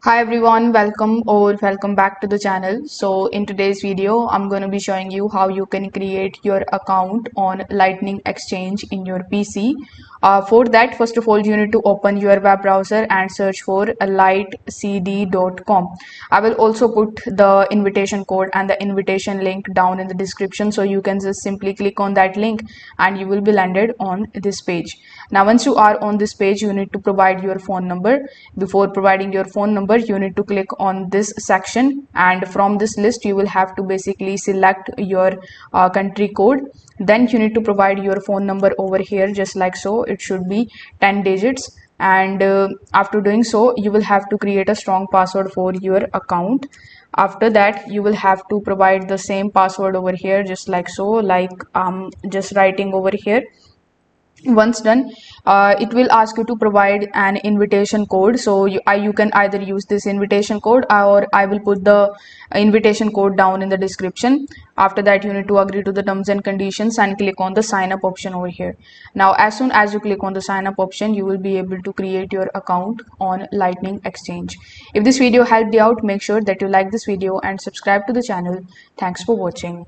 Hi everyone, welcome back to the channel. So in today's video, I'm going to be showing you how you can create your account on Lightning Exchange in your PC. For that, first of all, you need to open your web browser and search for lightcd.com. I will also put the invitation code and the invitation link down in the description, so you can just simply click on that link and you will be landed on this page. Now once you are on this page, you need to provide your phone number. Before providing your phone number, you need to click on this section, and from this list you will have to basically select your country code. Then you need to provide your phone number over here, just like so. It should be 10 digits, and after doing so, you will have to create a strong password for your account. After that, you will have to provide the same password over here, just like so, like just writing over here. Once done, it will ask you to provide an invitation code, so you can either use this invitation code, or I will put the invitation code down in the description. After that, you need to agree to the terms and conditions and click on the sign up option over here. Now as soon as you click on the sign up option, you will be able to create your account on Lightning Exchange. If this video helped you out, make sure that you like this video and subscribe to the channel. Thanks for watching.